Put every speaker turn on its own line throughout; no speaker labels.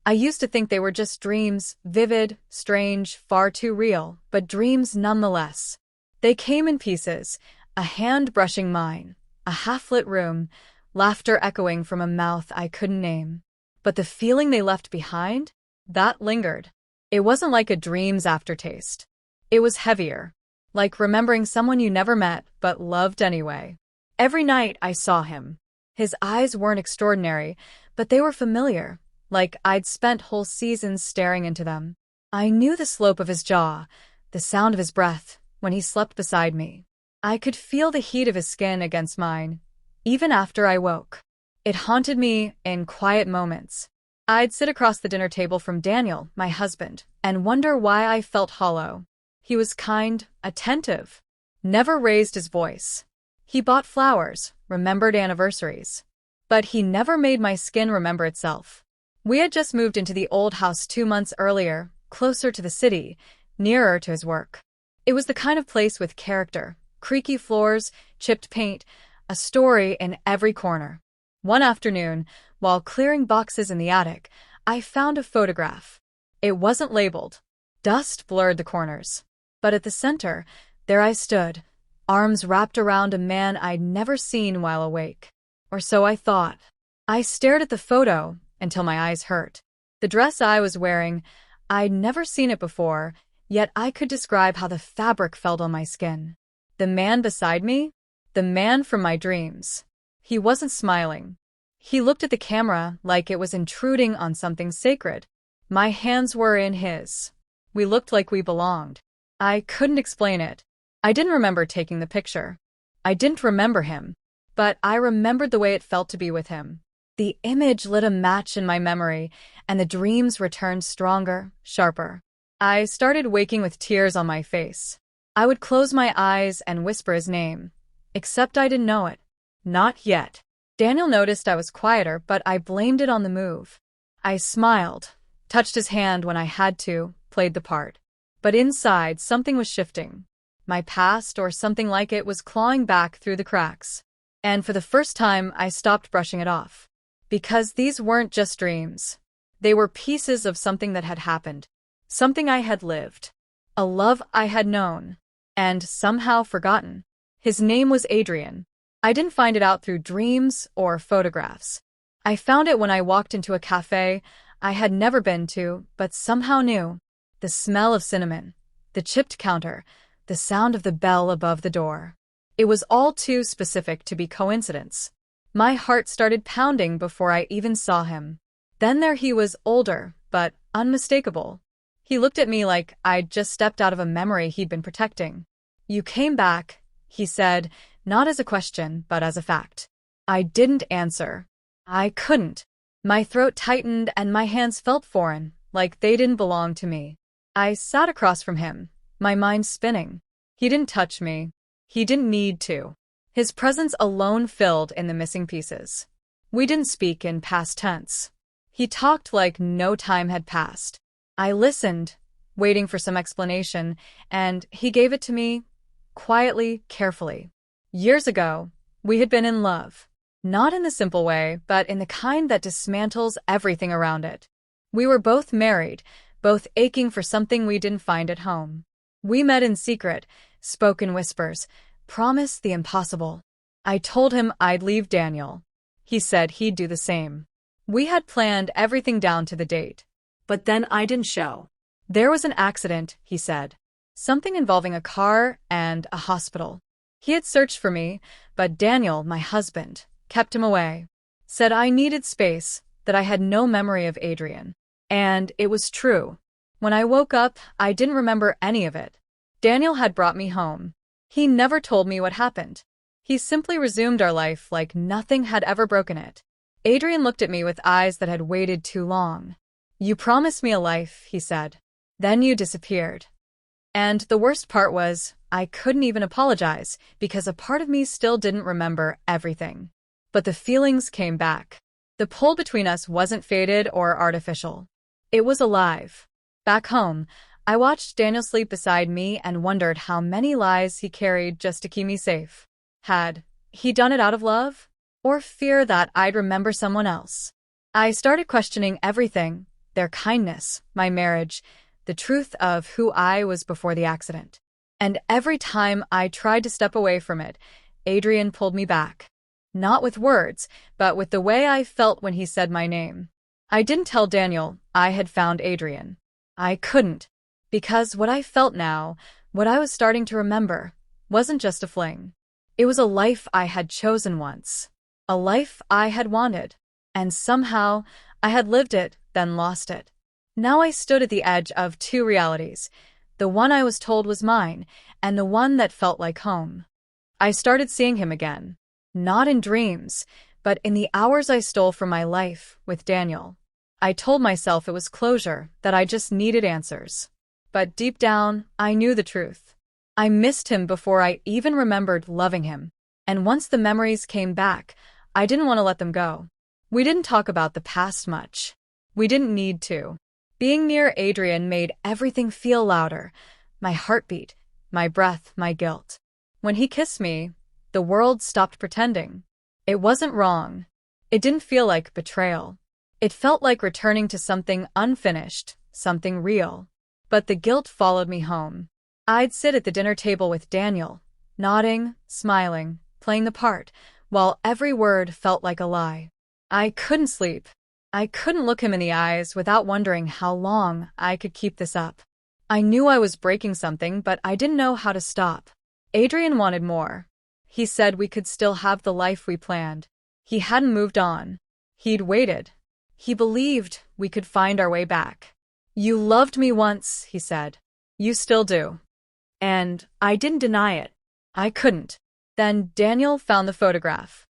I used to think they were just dreams, vivid, strange, far too real, but dreams nonetheless. They came in pieces, a hand brushing mine, a half-lit room, laughter echoing from a mouth I couldn't name. But the feeling they left behind? That lingered. It wasn't like a dream's aftertaste. It was heavier, like remembering someone you never met but loved anyway. Every night I saw him. His eyes weren't extraordinary, but they were familiar, like I'd spent whole seasons staring into them. I knew the slope of his jaw, the sound of his breath, when he slept beside me. I could feel the heat of his skin against mine, even after I woke. It haunted me in quiet moments. I'd sit across the dinner table from Daniel, my husband, and wonder why I felt hollow. He was kind, attentive, never raised his voice. He bought flowers, remembered anniversaries. But he never made my skin remember itself. We had just moved into the old house 2 months earlier, closer to the city, nearer to his work. It was the kind of place with character, creaky floors, chipped paint, a story in every corner. One afternoon, while clearing boxes in the attic, I found a photograph. It wasn't labeled. Dust blurred the corners. But at the center, there I stood, arms wrapped around a man I'd never seen while awake. Or so I thought. I stared at the photo until my eyes hurt. The dress I was wearing, I'd never seen it before, yet I could describe how the fabric felt on my skin. The man beside me? The man from my dreams. He wasn't smiling. He looked at the camera like it was intruding on something sacred. My hands were in his. We looked like we belonged. I couldn't explain it. I didn't remember taking the picture. I didn't remember him. But I remembered the way it felt to be with him. The image lit a match in my memory, and the dreams returned stronger, sharper. I started waking with tears on my face. I would close my eyes and whisper his name. Except I didn't know it. Not yet. Daniel noticed I was quieter, but I blamed it on the move. I smiled, touched his hand when I had to, played the part. But inside, something was shifting. My past, or something like it, was clawing back through the cracks. And for the first time, I stopped brushing it off. Because these weren't just dreams. They were pieces of something that had happened. Something I had lived. A love I had known. And somehow forgotten. His name was Adrian. I didn't find it out through dreams or photographs. I found it when I walked into a cafe I had never been to, but somehow knew. The smell of cinnamon. The chipped counter. The sound of the bell above the door. It was all too specific to be coincidence. My heart started pounding before I even saw him. Then there he was, older, but unmistakable. He looked at me like I'd just stepped out of a memory he'd been protecting. "You came back," he said, not as a question, but as a fact. I didn't answer. I couldn't. My throat tightened and my hands felt foreign, like they didn't belong to me. I sat across from him, my mind spinning. He didn't touch me. He didn't need to. His presence alone filled in the missing pieces. We didn't speak in past tense. He talked like no time had passed. I listened, waiting for some explanation, and he gave it to me, quietly, carefully. Years ago, we had been in love. Not in the simple way, but in the kind that dismantles everything around it. We were both married, both aching for something we didn't find at home. We met in secret, spoke in whispers, promised the impossible. I told him I'd leave Daniel. He said he'd do the same. We had planned everything down to the date. But then I didn't show. There was an accident, he said. Something involving a car and a hospital. He had searched for me, but Daniel, my husband, kept him away. Said I needed space, that I had no memory of Adrian. And it was true. When I woke up, I didn't remember any of it. Daniel had brought me home. He never told me what happened. He simply resumed our life like nothing had ever broken it. Adrian looked at me with eyes that had waited too long. "You promised me a life," he said. "Then you disappeared." And the worst part was, I couldn't even apologize, because a part of me still didn't remember everything. But the feelings came back. The pull between us wasn't faded or artificial. It was alive. Back home, I watched Daniel sleep beside me and wondered how many lies he carried just to keep me safe. Had he done it out of love? Or fear that I'd remember someone else? I started questioning everything. their kindness, my marriage, the truth of who I was before the accident. And every time I tried to step away from it, Adrian pulled me back. Not with words, but with the way I felt when he said my name. I didn't tell Daniel I had found Adrian. I couldn't. Because what I felt now, what I was starting to remember, wasn't just a fling. It was a life I had chosen once. A life I had wanted. And somehow, I had lived it, then lost it. Now I stood at the edge of two realities. The one I was told was mine, and the one that felt like home. I started seeing him again. Not in dreams, but in the hours I stole from my life with Daniel. I told myself it was closure, that I just needed answers. But deep down, I knew the truth. I missed him before I even remembered loving him. And once the memories came back, I didn't want to let them go. We didn't talk about the past much. We didn't need to. Being near Adrian made everything feel louder. My heartbeat, my breath, my guilt. When he kissed me, the world stopped pretending. It wasn't wrong. It didn't feel like betrayal. It felt like returning to something unfinished, something real. But the guilt followed me home. I'd sit at the dinner table with Daniel, nodding, smiling, playing the part, while every word felt like a lie. I couldn't sleep. I couldn't look him in the eyes without wondering how long I could keep this up. I knew I was breaking something, but I didn't know how to stop. Adrian wanted more. He said we could still have the life we planned. He hadn't moved on. He'd waited. He believed we could find our way back. You loved me once, he said. You still do. And I didn't deny it. I couldn't. Then Daniel found the photograph.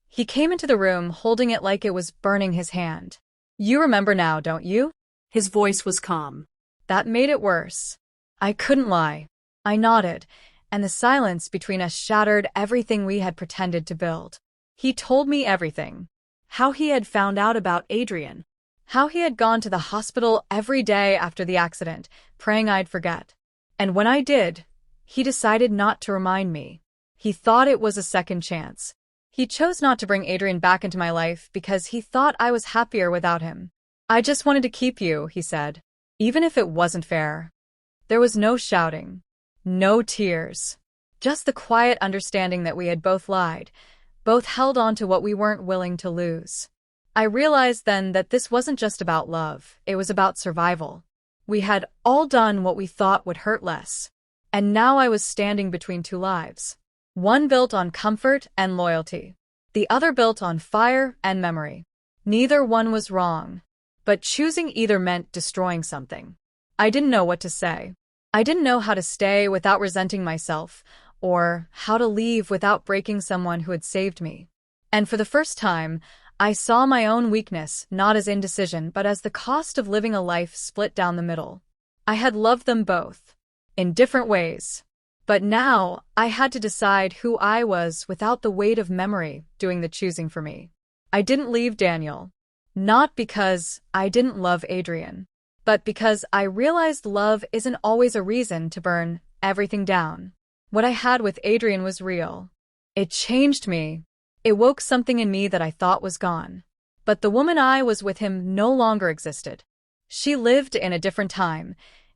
He came into the room holding it like it was burning his hand. You remember now, don't you?
His voice was calm.
That made it worse. I couldn't lie. I nodded, and the silence between us shattered everything we had pretended to build. He told me everything. How he had found out about Adrian. How he had gone to the hospital every day after the accident, praying I'd forget. And when I did, he decided not to remind me. He thought it was a second chance. He chose not to bring Adrian back into my life because he thought I was happier without him. I just wanted to keep you, he said, even if it wasn't fair. There was no shouting, no tears, just the quiet understanding that we had both lied, both held on to what we weren't willing to lose. I realized then that this wasn't just about love, it was about survival. We had all done what we thought would hurt less. And now I was standing between two lives. One built on comfort and loyalty. The other built on fire and memory. Neither one was wrong. But choosing either meant destroying something. I didn't know what to say. I didn't know how to stay without resenting myself, or how to leave without breaking someone who had saved me. And for the first time, I saw my own weakness not as indecision but as the cost of living a life split down the middle. I had loved them both. In different ways. But now, I had to decide who I was without the weight of memory doing the choosing for me. I didn't leave Daniel. Not because I didn't love Adrian, but because I realized love isn't always a reason to burn everything down. What I had with Adrian was real. It changed me. It woke something in me that I thought was gone. But the woman I was with him no longer existed. She lived in a different time,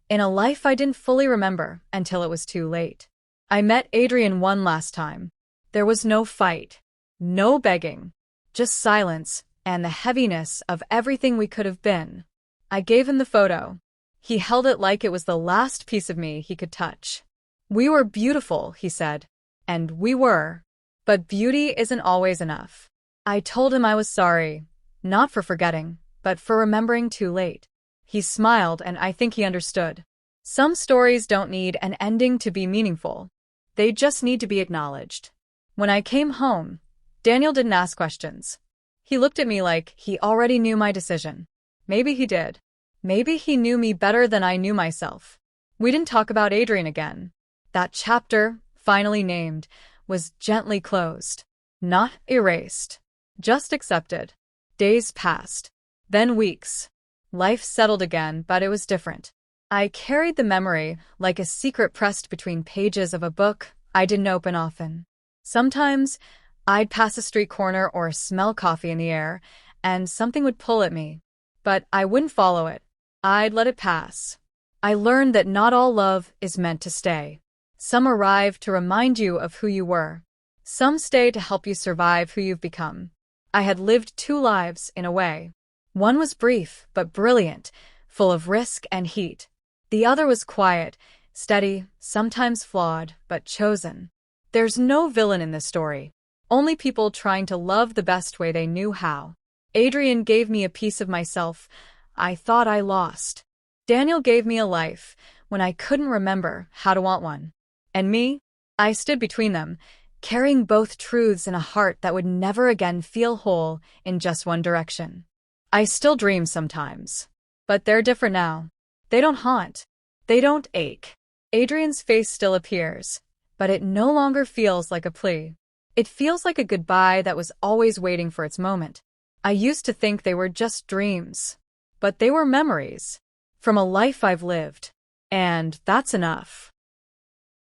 in a life I didn't fully remember until it was too late. I met Adrian one last time. There was no fight, no begging, just silence and the heaviness of everything we could have been. I gave him the photo. He held it like it was the last piece of me he could touch. We were beautiful, he said. And we were. But beauty isn't always enough. I told him I was sorry, not for forgetting, but for remembering too late. He smiled, and I think he understood. Some stories don't need an ending to be meaningful. They just need to be acknowledged. When I came home, Daniel didn't ask questions. He looked at me like he already knew my decision. Maybe he did. Maybe he knew me better than I knew myself. We didn't talk about Adrian again. That chapter, finally named, was gently closed. Not erased. Just accepted. Days passed. Then weeks. Life settled again, but it was different. I carried the memory like a secret pressed between pages of a book I didn't open often. Sometimes, I'd pass a street corner or smell coffee in the air, and something would pull at me. But I wouldn't follow it. I'd let it pass. I learned that not all love is meant to stay. Some arrive to remind you of who you were. Some stay to help you survive who you've become. I had lived two lives, in a way. One was brief, but brilliant, full of risk and heat. The other was quiet, steady, sometimes flawed, but chosen. There's no villain in this story. Only people trying to love the best way they knew how. Adrian gave me a piece of myself I thought I lost. Daniel gave me a life when I couldn't remember how to want one. And me? I stood between them, carrying both truths in a heart that would never again feel whole in just one direction. I still dream sometimes. But they're different now. They don't haunt. They don't ache. Adrian's face still appears, but it no longer feels like a plea. It feels like a goodbye that was always waiting for its moment. I used to think they were just dreams, but they were memories from a life I've lived. And that's enough.